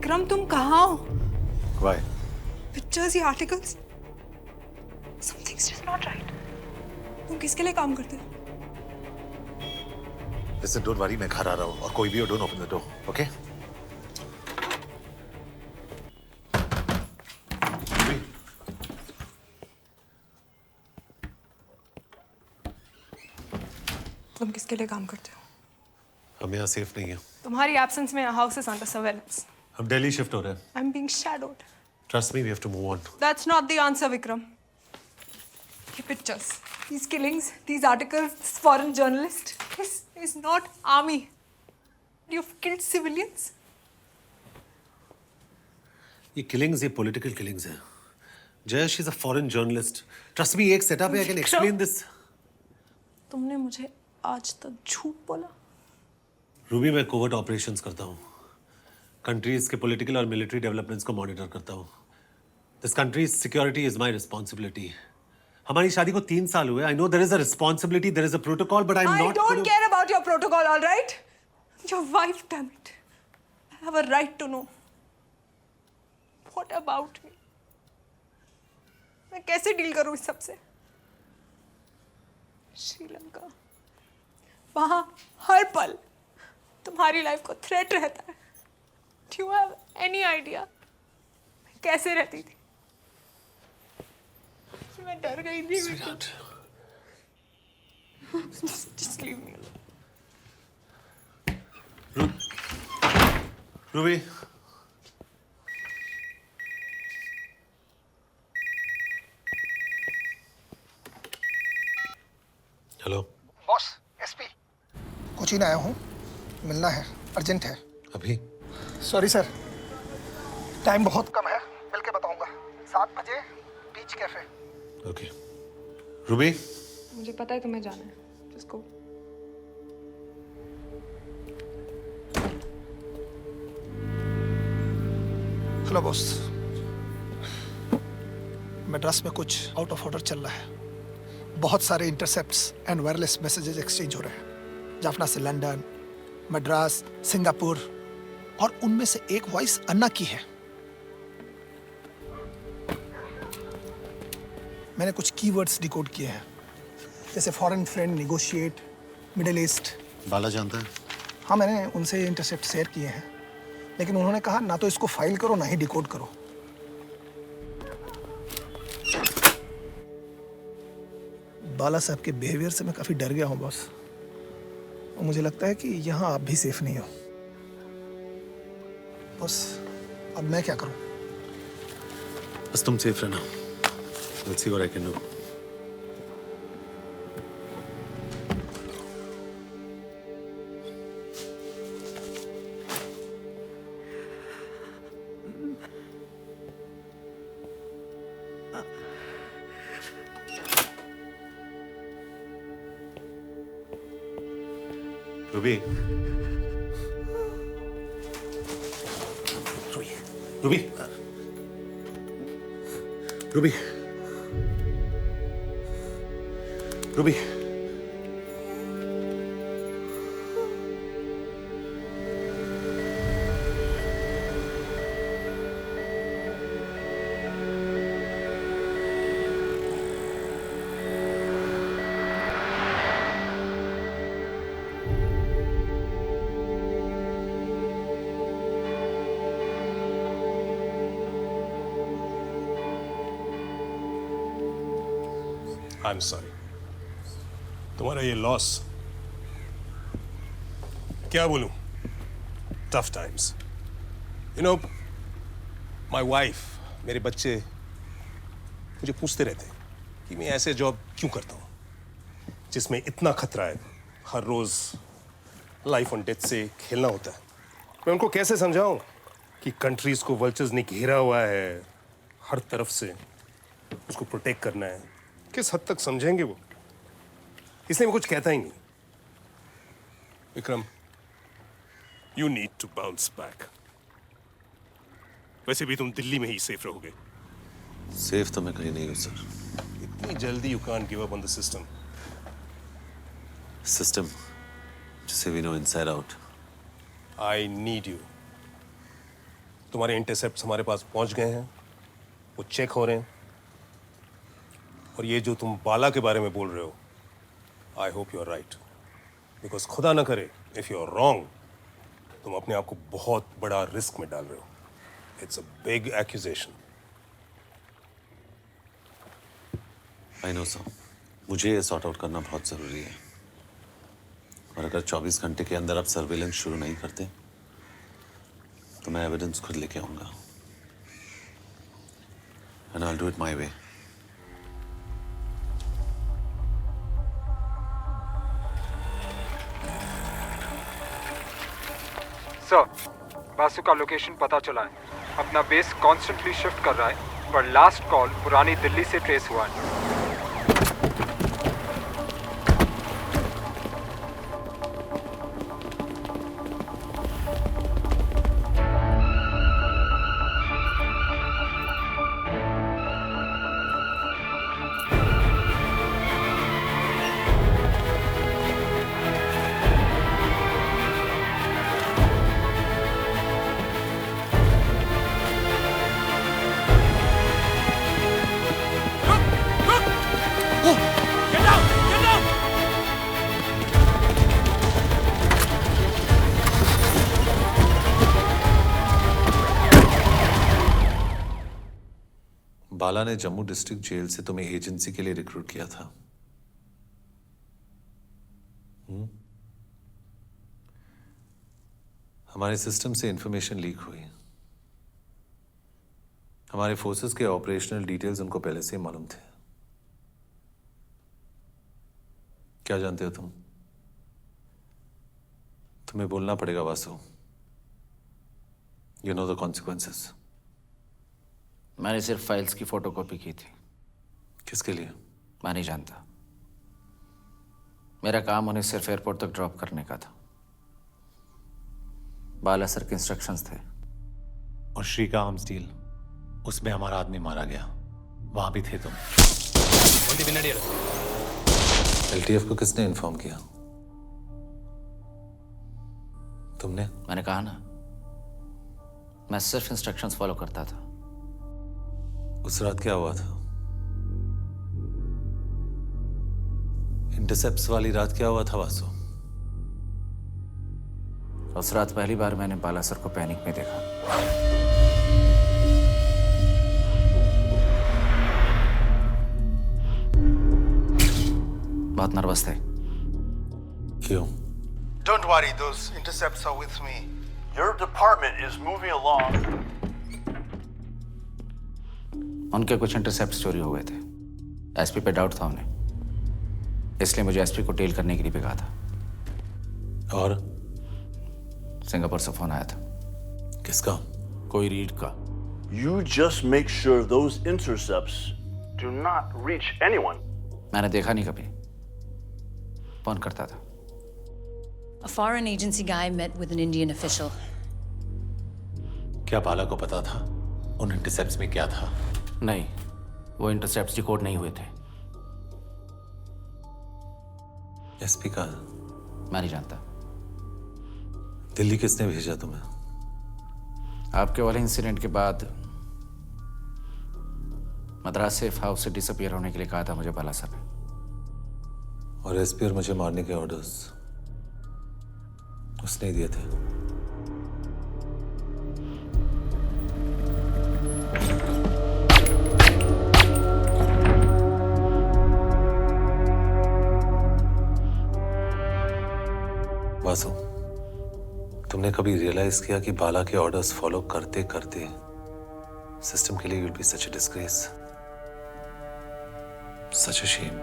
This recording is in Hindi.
विक्रम तुम कहाँ हो? Why? Pictures या articles? Something's just not right. तुम किसके लिए काम करते हो? Listen, don't worry, मैं घर आ रहा हूँ और कोई भी हो, don't open the door, okay? तुम किसके लिए काम करते हो? हम यहाँ सेफ नहीं है। तुम्हारी एब्सेंस में हाउस इज अंडर सर्वेलेंस। हम दिल्ली शिफ्ट हो रहे हैं। I'm being shadowed. Trust me, we have to move on. That's not the answer, Vikram. The pictures, these killings, these articles, this foreign journalist. This is not army. You've killed civilians. ये killings, ये political killings हैं। Jaya, she's a foreign journalist. Trust me, एक setup है, I can explain this. तुमने मुझे आज तक झूठ बोला। रूबी, मैं कोवर्ट ऑपरेशंस करता हूँ। कंट्रीज के पॉलिटिकल और मिलिट्री डेवलपमेंट्स को मॉनिटर करता हूँ। This country's security is my responsibility. हमारी शादी को 3 साल हुए। I know there is a responsibility, there is a protocol, but I am not. I don't care about your protocol, all right? Your wife, damn it. I have a right to know. What about me? मैं कैसे डील करूँ इस सबसे? श्रीलंका, वहाँ हर पल तुम्हारी लाइफ को थ्रेट रहता है। Do you have any idea? मैं कैसे रहती थी? मैं डर गई थी। Just leave me alone. Ruby, hello boss, SP Cochin आया हूँ, मिलना है, अर्जेंट है। अभी? सॉरी सर, टाइम बहुत कम है, मिल के बताऊंगा। 7 बजे बीच कैफे। ओके। रूबी, मुझे पता है तुम्हें जाना है। जिसको हेलो बॉस, मद्रास में कुछ आउट ऑफ ऑर्डर चल रहा है। बहुत सारे intercepts and wireless messages exchange हो रहे हैं, जाफना से लंदन, मद्रास, सिंगापुर, और उनमें से एक वॉइस अन्ना की है। मैंने कुछ कीवर्ड्स डिकोड किए हैं, जैसे foreign friend, negotiate, middle east. Bala जानता है? हाँ, मैंने उनसे इंटरसेप्ट शेयर किए हैं, लेकिन उन्होंने कहा ना तो इसको फाइल करो ना ही डिकोड करो। बाला साहब के बिहेवियर से मैं काफी डर गया हूँ बॉस, और मुझे लगता है कि यहाँ आप भी सेफ नहीं हो। बॉस, अब मैं क्या करूँ? बस तुम सेफ रहना। Let's see what I can do. Ruby, Ruby, Ruby, Ruby, I'm sorry. तुम्हारा ये लॉस, क्या बोलूं? Tough times. You know, my wife, मेरे बच्चे मुझे पूछते रहते हैं कि मैं ऐसे जॉब क्यों करता हूं जिसमें इतना खतरा है, हर रोज लाइफ ऑन डेथ से खेलना होता है। मैं उनको कैसे समझाऊं कि कंट्रीज को वल्चर्स ने घेरा हुआ है, हर तरफ से उसको प्रोटेक्ट करना है। किस हद तक समझेंगे वो? इसलिए मैं कुछ कहता ही नहीं। Vikram, you need to bounce back. वैसे भी तुम दिल्ली में ही सेफ रहोगे। सेफ तो मैं कहीं नहीं हूँ सर। इतनी जल्दी you can't give up on the system. System जिसे we know inside out. I need you. तुम्हारे इंटरसेप्ट्स हमारे पास पहुंच गए हैं, वो चेक हो रहे हैं। और ये जो तुम बाला के बारे में बोल रहे हो, I hope you are right, because खुदा ना करे इफ यू आर रॉन्ग, तुम अपने आप को बहुत बड़ा रिस्क में डाल रहे हो। It's a big accusation. I know sir, मुझे ये सॉर्ट आउट करना बहुत ज़रूरी है। और अगर 24 घंटे के अंदर आप सर्वेलेंस शुरू नहीं करते तो मैं एविडेंस खुद लेके आऊँगा। And I will do it my way. Sir, Basu का लोकेशन पता चला है। अपना बेस कॉन्स्टेंटली शिफ्ट कर रहा है, पर लास्ट कॉल पुरानी दिल्ली से ट्रेस हुआ है। बाला ने जम्मू डिस्ट्रिक्ट जेल से तुम्हें एजेंसी के लिए रिक्रूट किया था। हमारे सिस्टम से इंफॉर्मेशन लीक हुई। हमारे फोर्सेस के ऑपरेशनल डिटेल्स उनको पहले से मालूम थे। क्या जानते हो तुम? तुम्हें बोलना पड़ेगा Vasu. You know the consequences. मैंने सिर्फ फाइल्स की फोटोकॉपी की थी। किसके लिए? मैं नहीं जानता। मेरा काम उन्हें सिर्फ एयरपोर्ट तक ड्रॉप करने का था। बाला सर के इंस्ट्रक्शंस थे। और श्री का आर्म्स डील, उसमें हमारा आदमी मारा गया, वहां भी थे तुम। एलटीएफ को किसने इन्फॉर्म किया? तुमने? मैंने कहा ना, मैं सिर्फ इंस्ट्रक्शंस फॉलो करता था। उस रात क्या हुआ था? इंटरसेप्ट्स वाली रात क्या हुआ था वासु? उस रात पहली बार मैंने बाला सर को पैनिक में देखा। बहुत नर्वस थे। क्यों? Don't worry, those intercepts are with me. Your department is moving along. उनके कुछ इंटरसेप्ट चोरी हो गए थे। एसपी पे डाउट था उन्हें, इसलिए मुझे एसपी को टेल करने के लिए भी कहा था। और? सिंगापुर से फोन आया था। किसका? कोई रीड का। You just make sure those intercepts do not reach anyone. मैंने देखा नहीं कभी, फोन करता था। A foreign agency guy met with an Indian official. क्या बाला को पता था उन इंटरसेप्ट्स में क्या था? नहीं, वो इंटरसेप्ट्स डिकोड नहीं हुए थे। एसपी का? मैं नहीं जानता। दिल्ली किसने भेजा तुम्हें? आपके वाले इंसिडेंट के बाद मद्रास सेफ हाउस से डिसअपियर होने के लिए कहा था मुझे बाला सर ने। और एसपी और मुझे मारने के ऑर्डर्स उसने ही दिए थे। वासु, तुमने कभी रियलाइज किया कि बाला के ऑर्डर्स फॉलो करते करते सिस्टम के लिए you will be such a disgrace, such a shame?